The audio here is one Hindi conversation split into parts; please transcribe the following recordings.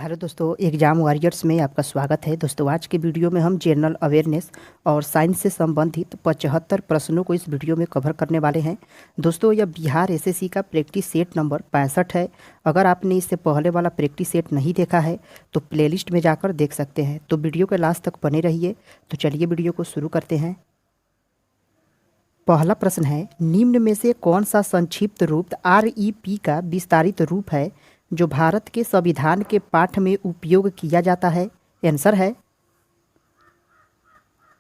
हेलो दोस्तों, एग्जाम वॉरियर्स में आपका स्वागत है। दोस्तों, आज के वीडियो में हम जनरल अवेयरनेस और साइंस से संबंधित 75 प्रश्नों को इस वीडियो में कवर करने वाले हैं। दोस्तों, यह बिहार एसएससी का प्रैक्टिस सेट नंबर 65 है। अगर आपने इससे पहले वाला प्रैक्टिस सेट नहीं देखा है तो प्लेलिस्ट में जाकर देख सकते हैं। तो वीडियो के लास्ट तक बने रहिए। तो चलिए वीडियो को शुरू करते हैं। पहला प्रश्न है, निम्न में से कौन सा संक्षिप्त रूप REP का विस्तारित रूप है जो भारत के संविधान के पाठ में उपयोग किया जाता है? आंसर है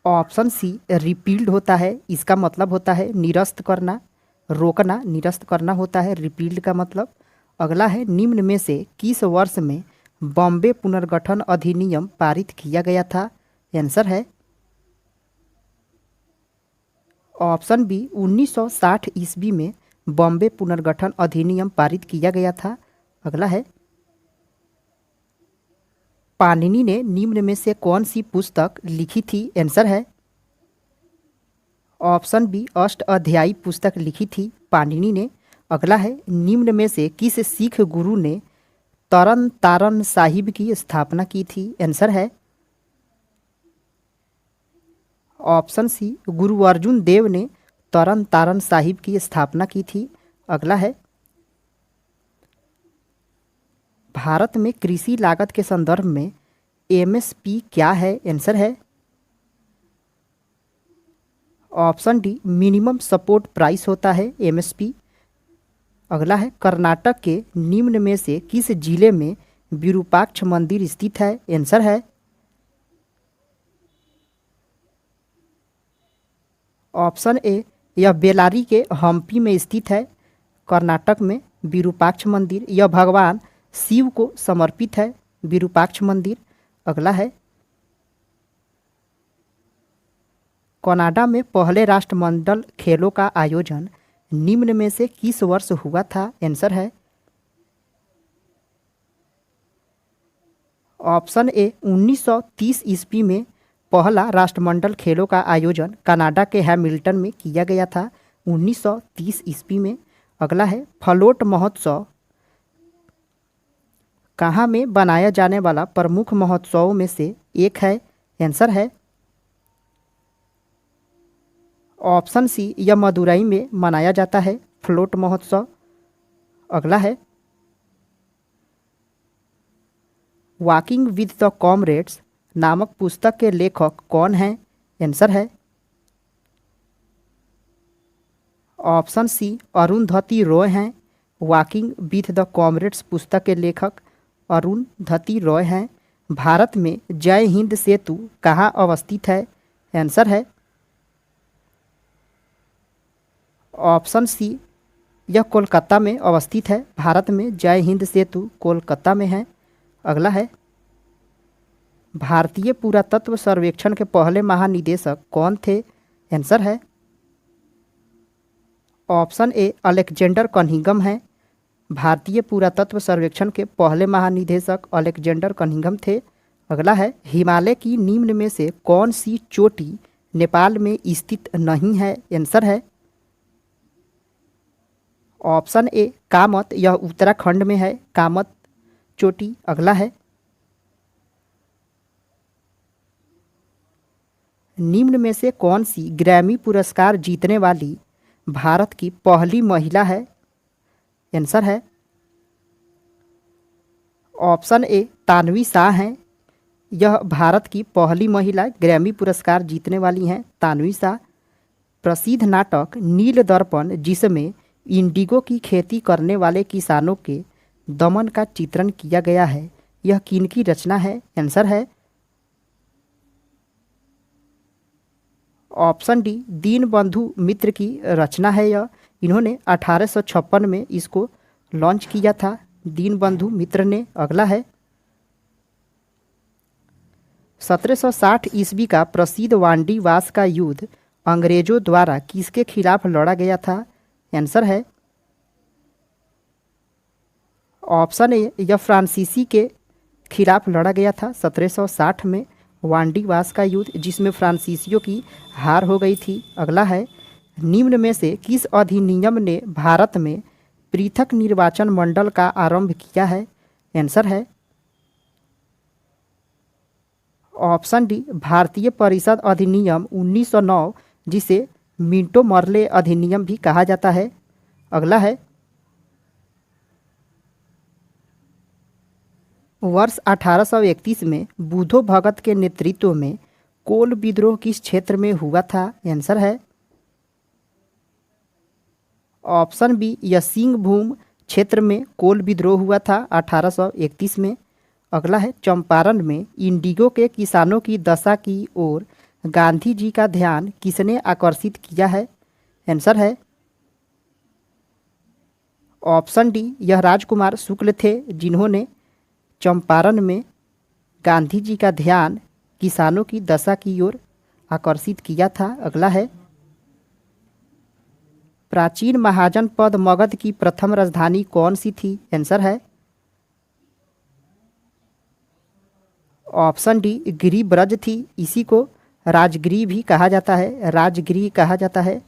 ऑप्शन सी, रिपील्ड होता है। इसका मतलब होता है निरस्त करना, रोकना, निरस्त करना होता है रिपील्ड का मतलब। अगला है, निम्न में से किस वर्ष में बॉम्बे पुनर्गठन अधिनियम पारित किया गया था? आंसर है ऑप्शन बी, 1960 ईस्वी में बॉम्बे पुनर्गठन अधिनियम पारित किया गया था। अगला है, पाणिनि ने निम्न में से कौन सी पुस्तक लिखी थी? आंसर है ऑप्शन बी, अष्टाध्यायी पुस्तक लिखी थी पाणिनि ने। अगला है, निम्न में से किस सिख गुरु ने तरन तारन साहिब की स्थापना की थी? आंसर है ऑप्शन सी, गुरु अर्जुन देव ने तरन तारन साहिब की स्थापना की थी। अगला है, भारत में कृषि लागत के संदर्भ में MSP क्या है? आंसर है option D, minimum support price होता है MSP। अगला है, कर्नाटक के निम्न में से किस जिले में विरूपाक्ष मंदिर स्थित है? आंसर है ऑप्शन ए, यह बेलारी के हम्पी में स्थित है। कर्नाटक में विरूपाक्ष मंदिर, यह भगवान शिव को समर्पित है विरूपाक्ष मंदिर। अगला है, कनाडा में पहले राष्ट्रमंडल खेलों का आयोजन निम्न में से किस वर्ष हुआ था? आंसर है ऑप्शन ए, 1930 ईस्वी में पहला राष्ट्रमंडल खेलों का आयोजन कनाडा के हैमिल्टन में किया गया था 1930 ईस्वी में। अगला है, फलोट महोत्सव कहाँ में बनाया जाने वाला प्रमुख महोत्सवों में से एक है? आंसर है ऑप्शन सी, यह मदुरई में मनाया जाता है फ्लोट महोत्सव। अगला है, वॉकिंग विद द कॉमरेड्स नामक पुस्तक के लेखक कौन हैं? आंसर है ऑप्शन सी, अरुंधति रॉय हैं। वॉकिंग विथ द कॉमरेड्स पुस्तक के लेखक अरुंधति रॉय हैं। भारत में जय हिंद सेतु कहाँ अवस्थित है? आंसर है ऑप्शन सी, यह कोलकाता में अवस्थित है। भारत में जय हिंद सेतु कोलकाता में है। अगला है, भारतीय पुरातत्व सर्वेक्षण के पहले महानिदेशक कौन थे? आंसर है ऑप्शन ए, अलेक्जेंडर कनिंघम है। भारतीय पुरातत्व सर्वेक्षण के पहले महानिदेशक अलेक्जेंडर कनिंघम थे। अगला है, हिमालय की निम्न में से कौन सी चोटी नेपाल में स्थित नहीं है? आंसर है ऑप्शन ए, कामत, यह उत्तराखंड में है कामत चोटी। अगला है, निम्न में से कौन सी ग्रैमी पुरस्कार जीतने वाली भारत की पहली महिला है? आंसर है ऑप्शन ए, तानवी शाह हैं। यह भारत की पहली महिला ग्रैमी पुरस्कार जीतने वाली हैं तानवी शाह। प्रसिद्ध नाटक नील दर्पण, जिसमें इंडिगो की खेती करने वाले किसानों के दमन का चित्रण किया गया है, यह किनकी रचना है? आंसर है ऑप्शन डी, दीनबंधु मित्र की रचना है यह। इन्होंने 1856 में इसको लॉन्च किया था दीनबंधु मित्र ने। अगला है, 1760 ईस्वी का प्रसिद्ध वांडीवास का युद्ध अंग्रेजों द्वारा किसके खिलाफ लड़ा गया था? आंसर है ऑप्शन ए, यह फ्रांसीसी के खिलाफ लड़ा गया था 1760 में वांडीवास का युद्ध, जिसमें फ्रांसीसियों की हार हो गई थी। अगला है, निम्न में से किस अधिनियम ने भारत में पृथक निर्वाचन मंडल का आरंभ किया है? आंसर है ऑप्शन डी भारतीय परिषद अधिनियम 1909, जिसे मिंटो मर्ले अधिनियम भी कहा जाता है। अगला है वर्ष 1831 में बुधो भगत के नेतृत्व में कोल विद्रोह किस क्षेत्र में हुआ था? आंसर है ऑप्शन बी यसिंग भूम क्षेत्र में कोल विद्रोह हुआ था 1831 में। अगला है चंपारण में इंडिगो के किसानों की दशा की ओर गांधी जी का ध्यान किसने आकर्षित किया है? आंसर है ऑप्शन डी यह राजकुमार शुक्ल थे, जिन्होंने चंपारण में गांधी जी का ध्यान किसानों की दशा की ओर आकर्षित किया था। अगला है प्राचीन महाजन पद मगध की प्रथम राजधानी कौन सी थी? आंसर है ऑप्शन डी गिरिब्रज थी। इसी को राजगिरी भी कहा जाता है, राजगिरी कहा जाता है।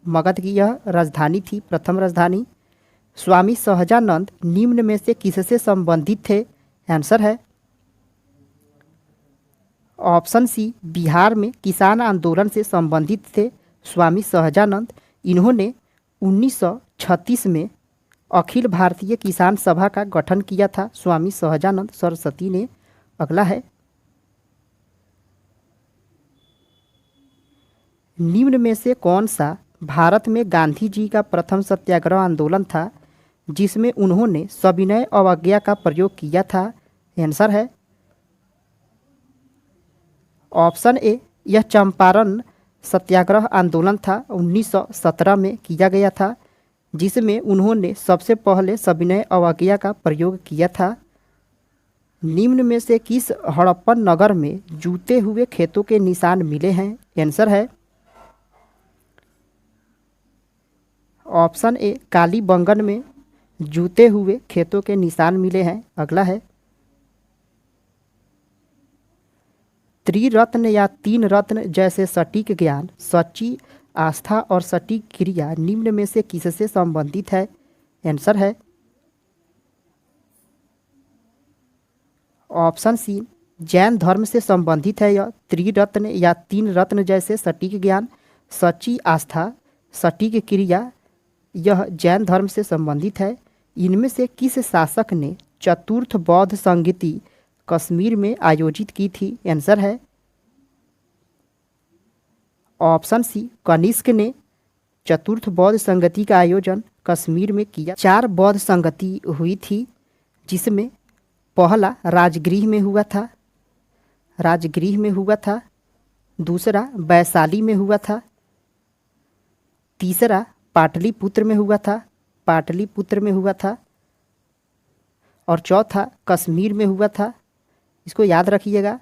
मगध की यह राजधानी थी, प्रथम राजधानी। स्वामी सहजानंद निम्न में से किससे संबंधित थे? आंसर है ऑप्शन सी बिहार में किसान आंदोलन से संबंधित थे स्वामी सहजानंद। इन्होंने 1936 में अखिल भारतीय किसान सभा का गठन किया था स्वामी सहजानंद सरस्वती ने। अगला है निम्न में से कौन सा भारत में गांधी जी का प्रथम सत्याग्रह आंदोलन था जिसमें उन्होंने सविनय अवज्ञा का प्रयोग किया था? आंसर है ऑप्शन ए यह चंपारण सत्याग्रह आंदोलन था, 1917 में किया गया था, जिसमें उन्होंने सबसे पहले सविनय अवज्ञा का प्रयोग किया था। निम्न में से किस हड़प्पन नगर में जूते हुए खेतों के निशान मिले हैं? आंसर है ऑप्शन ए कालीबंगन में जूते हुए खेतों के निशान मिले हैं। अगला है त्रिरत्न या तीन रत्न जैसे सटीक ज्ञान, सच्ची आस्था और सटीक क्रिया निम्न में से किससे संबंधित है? आंसर है ऑप्शन सी जैन धर्म से संबंधित है। यह त्रिरत्न या तीन रत्न जैसे सटीक ज्ञान, सच्ची आस्था, सटीक क्रिया यह जैन धर्म से संबंधित है। इनमें से किस शासक ने चतुर्थ बौद्ध संगीति कश्मीर में आयोजित की थी? आंसर है ऑप्शन सी कनिष्क ने चतुर्थ बौद्ध संगति का आयोजन कश्मीर में किया। 4 बौद्ध संगति हुई थी, जिसमें पहला राजगृह में हुआ था, दूसरा वैशाली में हुआ था, तीसरा पाटलिपुत्र में हुआ था, और चौथा कश्मीर में हुआ था। इसको याद रखिएगा।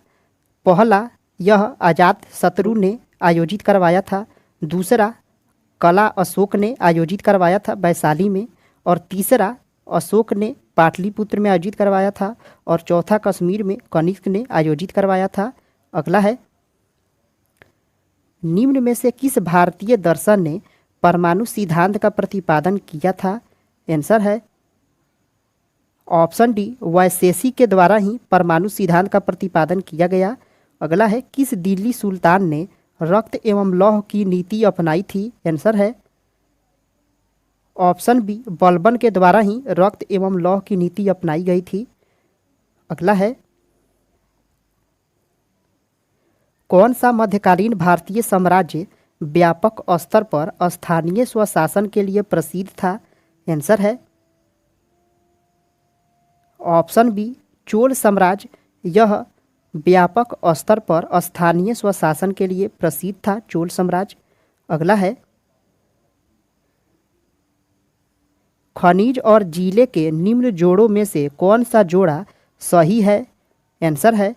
पहला यह अजात शत्रु ने आयोजित करवाया था, दूसरा कला अशोक ने आयोजित करवाया था वैशाली में, और तीसरा अशोक ने पाटलिपुत्र में आयोजित करवाया था, और चौथा कश्मीर में कनिष्क ने आयोजित करवाया था। अगला है निम्न में से किस भारतीय दर्शन ने परमाणु सिद्धांत का प्रतिपादन किया था? आंसर है ऑप्शन डी वैशेषी के द्वारा ही परमाणु सिद्धांत का प्रतिपादन किया गया। अगला है किस दिल्ली सुल्तान ने रक्त एवं लौह की नीति अपनाई थी? आंसर है ऑप्शन बी बलबन के द्वारा ही रक्त एवं लौह की नीति अपनाई गई थी। अगला है कौन सा मध्यकालीन भारतीय साम्राज्य व्यापक स्तर पर स्थानीय स्वशासन के लिए प्रसिद्ध था? आंसर है ऑप्शन बी चोल साम्राज्य। यह व्यापक स्तर पर स्थानीय स्वशासन के लिए प्रसिद्ध था, चोल साम्राज्य। अगला है खनिज और जिले के निम्न जोड़ों में से कौन सा जोड़ा सही है? आंसर है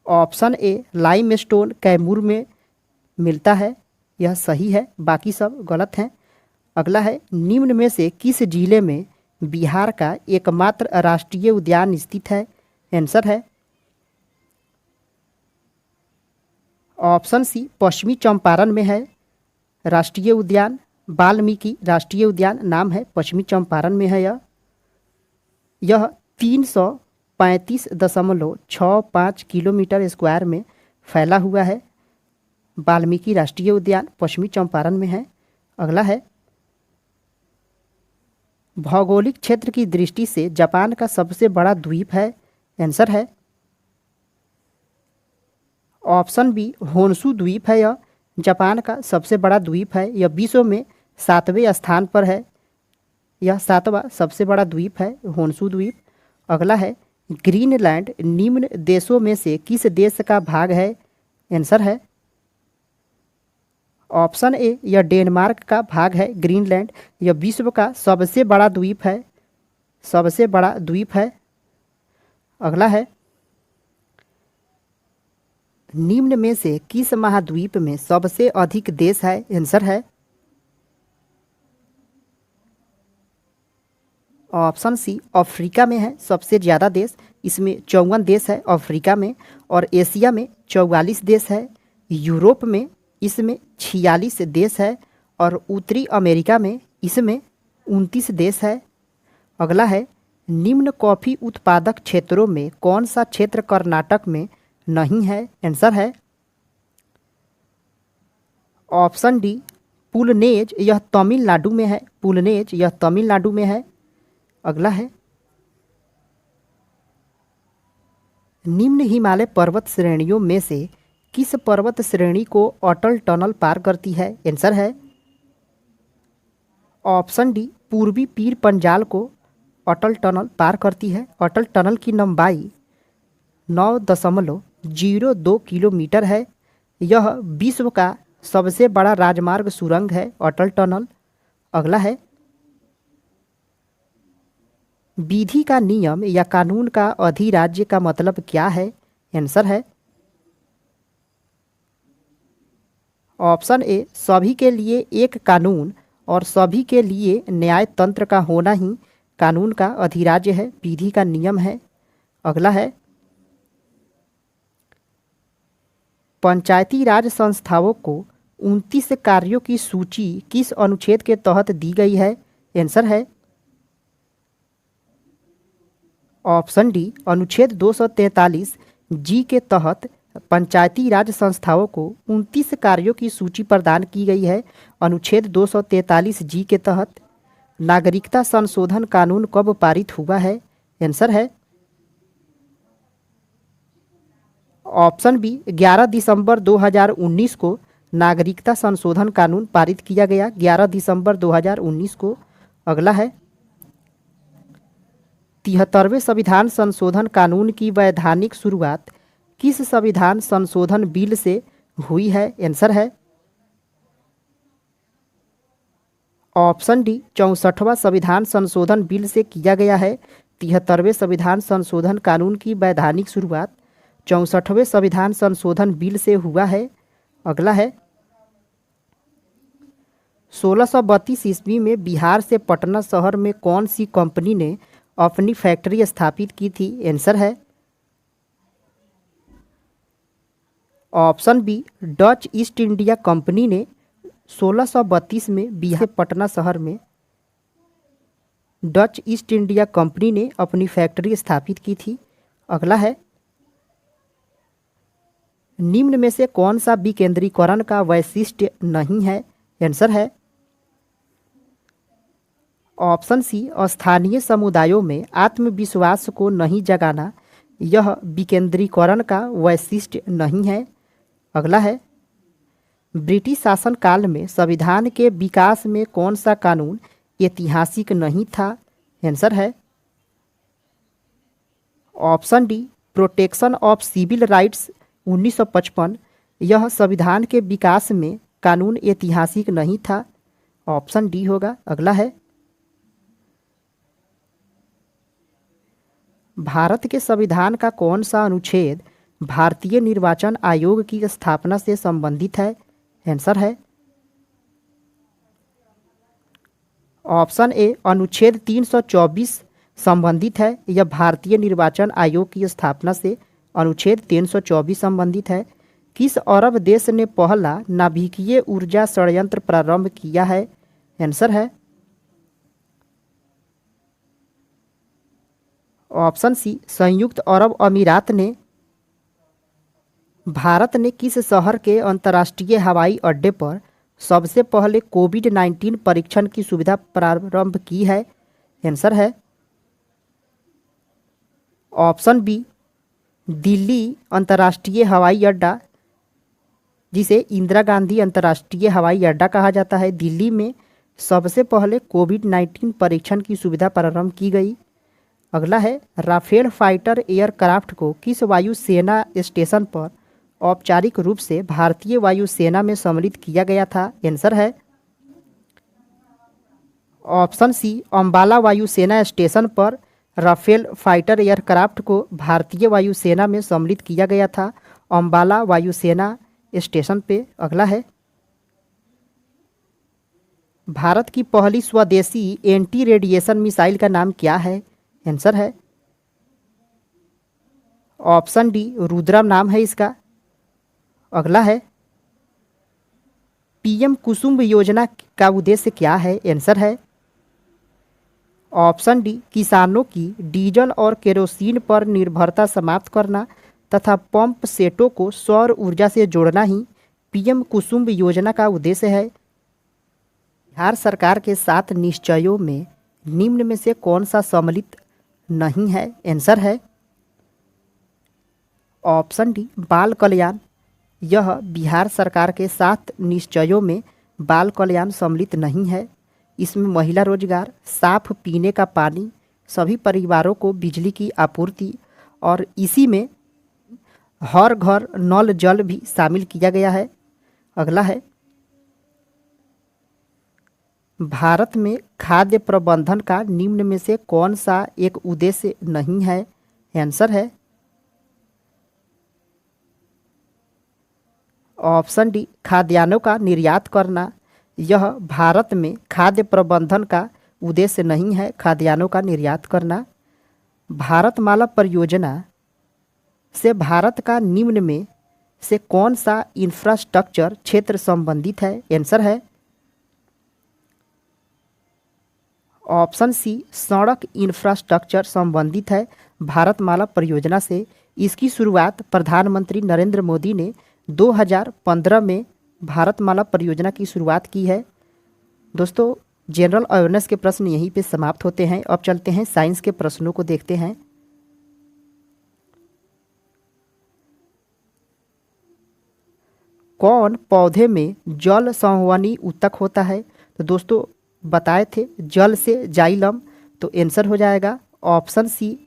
ऑप्शन ए लाइमस्टोन कैमूर में मिलता है, यह सही है, बाकी सब गलत हैं। अगला है निम्न में से किस जिले में बिहार का एकमात्र राष्ट्रीय उद्यान स्थित है? आंसर है ऑप्शन सी पश्चिमी चंपारण में है राष्ट्रीय उद्यान, वाल्मीकि राष्ट्रीय उद्यान नाम है, पश्चिमी चंपारण में है। यह 335.65 किलोमीटर स्क्वायर में फैला हुआ है। वाल्मीकि राष्ट्रीय उद्यान पश्चिमी चंपारण में है। अगला है, भौगोलिक क्षेत्र की दृष्टि से जापान का सबसे बड़ा द्वीप है। आंसर है ऑप्शन बी, होन्शु द्वीप है। यह जापान का सबसे बड़ा द्वीप है। यह विश्व में 7वें स्थान पर है। यह 7वां सबसे बड़ा द्वीप है, होन्शु द्वीप। अगला है, ग्रीनलैंड निम्न देशों में से किस देश का भाग है? आंसर है ऑप्शन ए, यह डेनमार्क का भाग है ग्रीनलैंड। यह विश्व का सबसे बड़ा द्वीप है, सबसे बड़ा द्वीप है। अगला है, निम्न में से किस महाद्वीप में सबसे अधिक देश है? आंसर है ऑप्शन सी, अफ्रीका में है सबसे ज़्यादा देश। इसमें 54 देश है अफ्रीका में। और एशिया में 44 देश है। यूरोप में इसमें 46 देश है। और उत्तरी अमेरिका में इसमें 29 देश है। अगला है, निम्न कॉफ़ी उत्पादक क्षेत्रों में कौन सा क्षेत्र कर्नाटक में नहीं है? आंसर है ऑप्शन डी, पुलनेज। यह तमिलनाडु में है। पुलनेज यह तमिलनाडु में है। अगला है, निम्न हिमालय पर्वत श्रेणियों में से किस पर्वत श्रेणी को अटल टनल पार करती है? आंसर है ऑप्शन डी, पूर्वी पीर पंजाल को अटल टनल पार करती है। अटल टनल की लंबाई 9.02 किलोमीटर है। यह विश्व का सबसे बड़ा राजमार्ग सुरंग है अटल टनल। अगला है, विधि का नियम या कानून का अधिराज्य का मतलब क्या है? आंसर है ऑप्शन ए, सभी के लिए एक कानून और सभी के लिए न्याय तंत्र का होना ही कानून का अधिराज्य है, विधि का नियम है। अगला है, पंचायती राज संस्थाओं को 29 कार्यों की सूची किस अनुच्छेद के तहत दी गई है? आंसर है ऑप्शन डी, अनुच्छेद 243 जी के तहत पंचायती राज संस्थाओं को 29 कार्यों की सूची प्रदान की गई है। अनुच्छेद 243 जी के तहत नागरिकता संशोधन कानून कब पारित हुआ है? आंसर है ऑप्शन बी, 11 दिसंबर 2019 को नागरिकता संशोधन कानून पारित किया गया, 11 दिसंबर 2019 को। अगला है, 73वें संविधान संशोधन कानून की वैधानिक शुरुआत किस संविधान संशोधन बिल से हुई है? आंसर है ऑप्शन डी, 64वां संविधान संशोधन बिल से किया गया है। 73वें संविधान संशोधन कानून की वैधानिक शुरुआत 64वें संविधान संशोधन बिल से हुआ है। अगला है, 1632 ईस्वी में बिहार से पटना शहर में कौन सी कंपनी ने अपनी फैक्ट्री स्थापित की थी? आंसर है option B, Dutch East India Company ने 1632 में बिहार से पटना शहर में डच ईस्ट इंडिया कंपनी ने अपनी फैक्ट्री स्थापित की थी। अगला है, निम्न में से कौन सा विकेंद्रीकरण का वैशिष्ट्य नहीं है? आंसर है ऑप्शन सी, स्थानीय समुदायों में आत्मविश्वास को नहीं जगाना यह विकेंद्रीकरण का वैशिष्ट्य नहीं है। अगला है, ब्रिटिश शासन काल में संविधान के विकास में कौन सा कानून ऐतिहासिक नहीं था? आंसर है option D, protection of civil rights 1955। यह संविधान के विकास में कानून ऐतिहासिक नहीं था, ऑप्शन डी होगा। अगला है, भारत के संविधान का कौन सा अनुच्छेद भारतीय निर्वाचन आयोग की स्थापना से संबंधित है? आंसर है ऑप्शन ए, अनुच्छेद 324 संबंधित है। यह भारतीय निर्वाचन आयोग की स्थापना से अनुच्छेद 324 संबंधित है। किस अरब देश ने पहला नाभिकीय ऊर्जा संयंत्र प्रारंभ किया है? आंसर है ऑप्शन सी संयुक्त अरब अमीरात ने। भारत ने किस शहर के अंतर्राष्ट्रीय हवाई अड्डे पर सबसे पहले कोविड-19 परीक्षण की सुविधा प्रारंभ की है? आंसर है ऑप्शन बी दिल्ली अंतर्राष्ट्रीय हवाई अड्डा, जिसे इंदिरा गांधी अंतर्राष्ट्रीय हवाई अड्डा कहा जाता है। दिल्ली में सबसे पहले कोविड-19 परीक्षण की सुविधा प्रारंभ की गई। अगला है राफेल फाइटर एयरक्राफ्ट को किस वायुसेना स्टेशन पर औपचारिक रूप से भारतीय वायुसेना में सम्मिलित किया गया था? आंसर है ऑप्शन सी अंबाला वायुसेना स्टेशन पर राफेल फाइटर एयरक्राफ्ट को भारतीय वायुसेना में सम्मिलित किया गया था, अंबाला वायुसेना स्टेशन पे। अगला है भारत की पहली स्वदेशी एंटी रेडिएशन मिसाइल का नाम क्या है? आंसर है ऑप्शन डी रुद्रम नाम है इसका। अगला है पीएम कुसुम योजना का उद्देश्य क्या है? आंसर है ऑप्शन डी किसानों की डीजल और केरोसिन पर निर्भरता समाप्त करना तथा पंप सेटों को सौर ऊर्जा से जोड़ना ही पीएम कुसुम योजना का उद्देश्य है। बिहार सरकार के 7 निश्चयों में निम्न में से कौन सा सम्मिलित नहीं है? आंसर है ऑप्शन डी बाल कल्याण। यह बिहार सरकार के 7 निश्चयों में बाल कल्याण सम्मिलित नहीं है। इसमें महिला रोजगार, साफ पीने का पानी, सभी परिवारों को बिजली की आपूर्ति और इसी में हर घर नल जल भी शामिल किया गया है। अगला है भारत में खाद्य प्रबंधन का निम्न में से कौन सा एक उद्देश्य नहीं है? आंसर है ऑप्शन डी खाद्यान्नों का निर्यात करना। यह भारत में खाद्य प्रबंधन का उद्देश्य नहीं है, खाद्यान्नों का निर्यात करना। भारतमाला परियोजना से भारत का निम्न में से कौन सा इंफ्रास्ट्रक्चर क्षेत्र संबंधित है? आंसर है ऑप्शन सी सड़क इंफ्रास्ट्रक्चर संबंधित है भारतमाला परियोजना से। इसकी शुरुआत प्रधानमंत्री नरेंद्र मोदी ने 2015 में भारतमाला परियोजना की शुरुआत की है। दोस्तों जनरल अवेयरनेस के प्रश्न यहीं पे समाप्त होते हैं। अब चलते हैं साइंस के प्रश्नों को देखते हैं। कौन पौधे में जल संवहनी ऊतक होता है? तो दोस्तों बताए थे जल से जाइलम, तो आंसर हो जाएगा ऑप्शन सी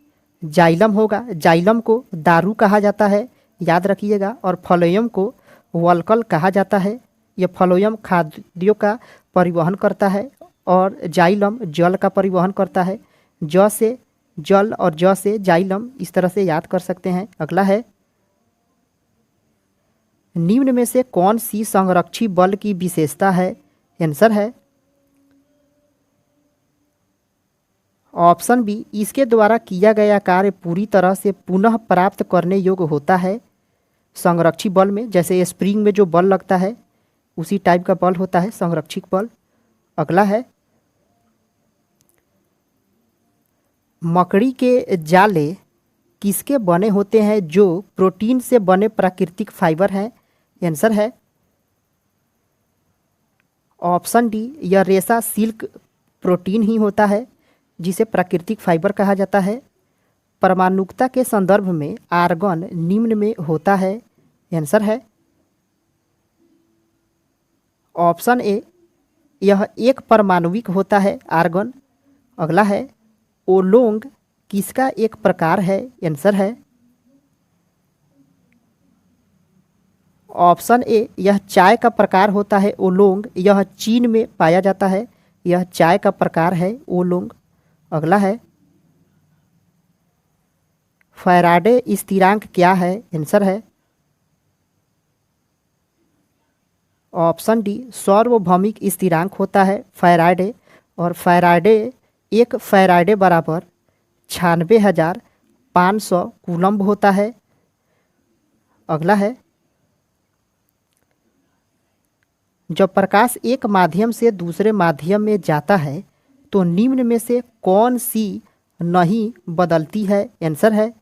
जाइलम होगा। जाइलम को दारू कहा जाता है, याद रखिएगा। और फ्लोएम को वल्कल कहा जाता है। यह फ्लोएम खाद्यों का परिवहन करता है और जाइलम जल का परिवहन करता है। ज से जल और ज से जाइलम, इस तरह से याद कर सकते हैं। अगला है निम्न में से कौन सी संरक्षी बल की विशेषता है? आंसर है ऑप्शन बी इसके द्वारा किया गया कार्य पूरी तरह से पुनः प्राप्त करने योग्य होता है। संरक्षी बल में जैसे स्प्रिंग में जो बल लगता है उसी टाइप का बल होता है संरक्षित बल। अगला है मकड़ी के जाले किसके बने होते हैं जो प्रोटीन से बने प्राकृतिक फाइबर हैं? आंसर है ऑप्शन डी यह रेशा सिल्क प्रोटीन ही होता है जिसे प्राकृतिक फाइबर कहा जाता है। परमाणुकता के संदर्भ में आर्गन निम्न में होता है। आंसर है ऑप्शन ए यह एक परमाणुविक होता है आर्गन। अगला है ओलोंग किसका एक प्रकार है? आंसर है ऑप्शन ए यह चाय का प्रकार होता है ओलोंग। यह चीन में पाया जाता है। यह चाय का प्रकार है ओलोंग। अगला है फैराडे स्थिरांक क्या है? आंसर है ऑप्शन डी सार्वभौमिक स्थिरांक होता है फैराडे। और फैराडे एक फैराडे बराबर 96,500 कूलम्ब होता है। अगला है जब प्रकाश एक माध्यम से दूसरे माध्यम में जाता है तो निम्न में से कौन सी नहीं बदलती है। आंसर है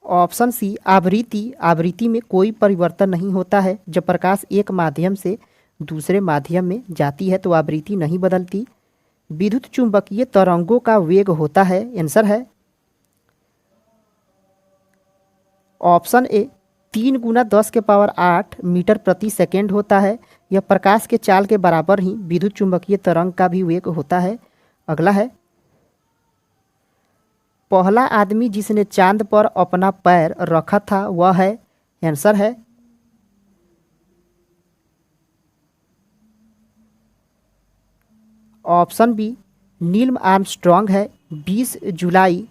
ऑप्शन सी आवृत्ति। आवृत्ति में कोई परिवर्तन नहीं होता है। जब प्रकाश एक माध्यम से दूसरे माध्यम में जाती है तो आवृत्ति नहीं बदलती। विद्युत चुंबकीय तरंगों का वेग होता है। आंसर है ऑप्शन ए 3 × 10⁸ मीटर प्रति सेकेंड होता है। यह प्रकाश के चाल के बराबर ही विद्युत चुंबकीय तरंग का भी वेग होता है। अगला है पहला आदमी जिसने चांद पर अपना पैर रखा था वह है। आंसर है ऑप्शन बी नील आर्मस्ट्रॉन्ग है। 20 जुलाई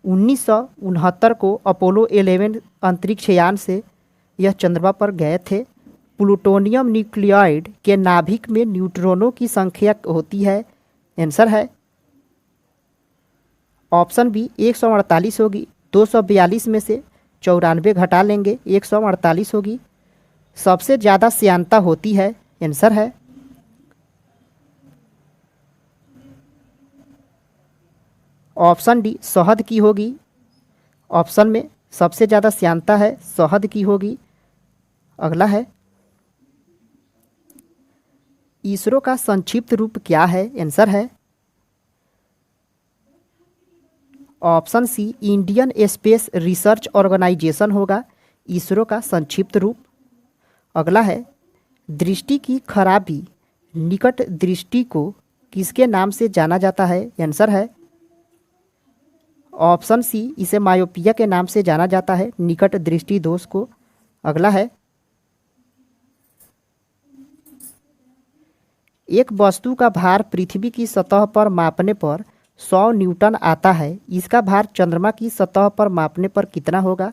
1969 को अपोलो 11 अंतरिक्ष यान से यह चंद्रमा पर गए थे। प्लूटोनियम न्यूक्लियोइड के नाभिक में न्यूट्रॉनों की संख्या होती है। आंसर है ऑप्शन बी 148 होगी। 242 में से 94 घटा लेंगे 148 होगी। सबसे ज़्यादा श्यानता होती है। आंसर है ऑप्शन डी शहद की होगी। ऑप्शन में सबसे ज़्यादा श्यानता है शहद की होगी। अगला है इसरो का संक्षिप्त रूप क्या है। आंसर है option C Indian Space Research Organisation होगा इसरो का संक्षिप्त रूप। अगला है दृष्टि की खराबी निकट दृष्टि को किसके नाम से जाना जाता है। आंसर है ऑप्शन सी इसे मायोपिया के नाम से जाना जाता है निकट दृष्टि दोष को। अगला है एक वस्तु का भार पृथ्वी की सतह पर मापने पर 100 न्यूटन आता है। इसका भार चंद्रमा की सतह पर मापने पर कितना होगा।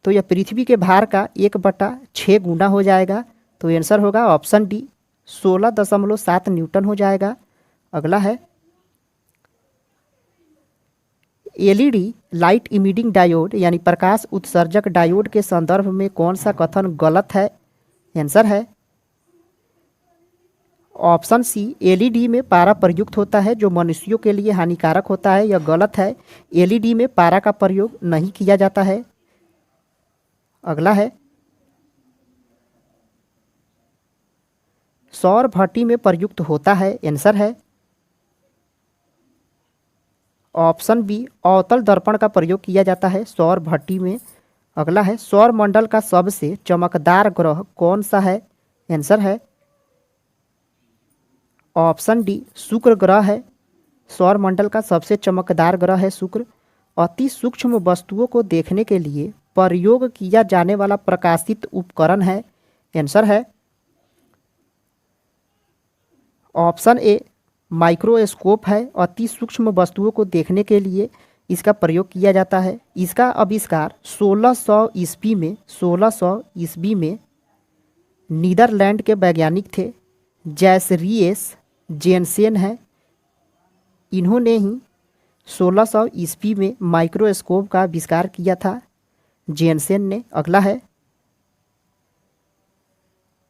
तो यह पृथ्वी के भार का 1/6 गुना हो जाएगा। तो आंसर होगा ऑप्शन डी 16.7 न्यूटन हो जाएगा। अगला है एलईडी लाइट इमिटिंग डायोड यानी प्रकाश उत्सर्जक डायोड के संदर्भ में कौन सा कथन गलत है। आंसर है ऑप्शन सी एलईडी में पारा प्रयुक्त होता है जो मनुष्यों के लिए हानिकारक होता है। यह गलत है। एलईडी में पारा का प्रयोग नहीं किया जाता है। अगला है सौर भट्टी में प्रयुक्त होता है। आंसर है ऑप्शन बी अवतल दर्पण का प्रयोग किया जाता है सौर भट्टी में। अगला है सौर मंडल का सबसे चमकदार ग्रह कौन सा है। आंसर है ऑप्शन डी शुक्र ग्रह है। सौर मंडल का सबसे चमकदार ग्रह है शुक्र। अति सूक्ष्म वस्तुओं को देखने के लिए प्रयोग किया जाने वाला प्रकाशित उपकरण है। आंसर है ऑप्शन ए माइक्रोस्कोप है। अति सूक्ष्म वस्तुओं को देखने के लिए इसका प्रयोग किया जाता है। इसका आविष्कार 1600 ईस्वी में नीदरलैंड के वैज्ञानिक थे जैसरियस जेनसेन है। इन्होंने ही 1600 ईस्वी में माइक्रोस्कोप का आविष्कार किया था जेनसेन ने। अगला है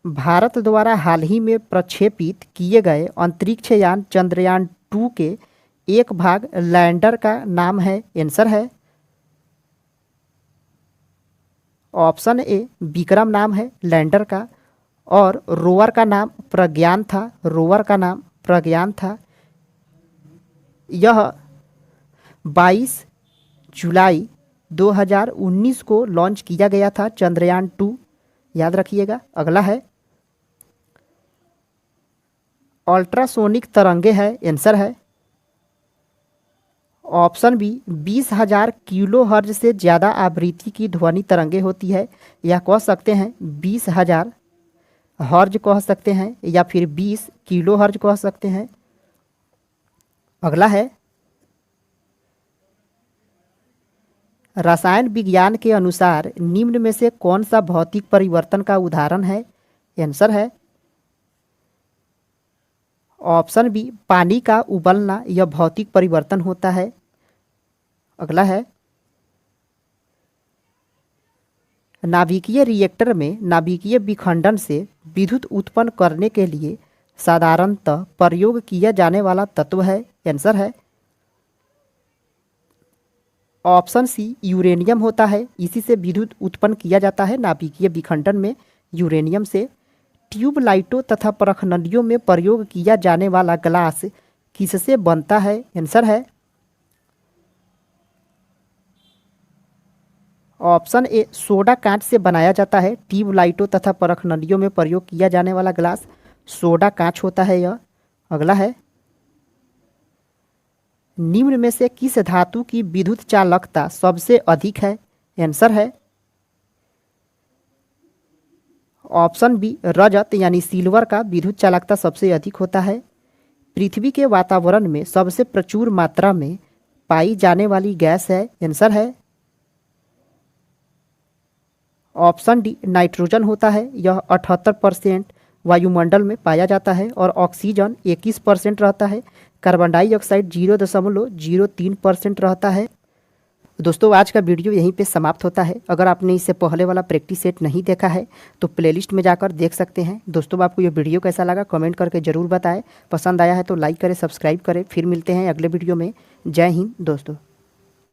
भारत द्वारा हाल ही में प्रक्षेपित किए गए अंतरिक्ष यान चंद्रयान 2 के एक भाग लैंडर का नाम है। आंसर है ऑप्शन ए विक्रम नाम है लैंडर का और रोवर का नाम प्रज्ञान था। रोवर का नाम प्रज्ञान था। यह 22 जुलाई 2019 को लॉन्च किया गया था चंद्रयान 2। याद रखिएगा। अगला है अल्ट्रासोनिक तरंगे है। आंसर है ऑप्शन बी 20,000 किलो हर्ज से ज़्यादा आवृत्ति की ध्वनि तरंगे होती है। या कह सकते हैं 20,000 हर्ज कह सकते हैं या फिर 20 किलो हर्ज कह सकते हैं। अगला है रसायन विज्ञान के अनुसार निम्न में से कौन सा भौतिक परिवर्तन का उदाहरण है। आंसर है ऑप्शन बी पानी का उबलना यह भौतिक परिवर्तन होता है। अगला है नाभिकीय रिएक्टर में नाभिकीय विखंडन से विद्युत उत्पन्न करने के लिए साधारणतः प्रयोग किया जाने वाला तत्व है? आंसर है ऑप्शन सी यूरेनियम होता है। इसी से विद्युत उत्पन्न किया जाता है नाभिकीय विखंडन में यूरेनियम से। ट्यूबलाइटों तथा परखनलियों में प्रयोग किया जाने वाला ग्लास किससे बनता है? आंसर है ऑप्शन ए सोडा कांच से बनाया जाता है। ट्यूबलाइटों तथा परखनलियों में प्रयोग किया जाने वाला ग्लास सोडा कांच होता है यह। अगला है, निम्न में से किस धातु की विद्युत चालकता सबसे अधिक है? आंसर है ऑप्शन बी रजत यानी सिल्वर का विद्युत चालकता सबसे अधिक होता है। पृथ्वी के वातावरण में सबसे प्रचुर मात्रा में पाई जाने वाली गैस है? आंसर है ऑप्शन डी नाइट्रोजन होता है। यह 78% वायुमंडल में पाया जाता है और ऑक्सीजन 21% रहता है। कार्बन डाइऑक्साइड 0.03% रहता है। दोस्तों आज का वीडियो यहीं पे समाप्त होता है। अगर आपने इससे पहले वाला प्रैक्टिस सेट नहीं देखा है तो प्लेलिस्ट में जाकर देख सकते हैं। दोस्तों आपको ये वीडियो कैसा लगा कमेंट करके ज़रूर बताएं। पसंद आया है तो लाइक करें, सब्सक्राइब करें। फिर मिलते हैं अगले वीडियो में। जय हिंद दोस्तों।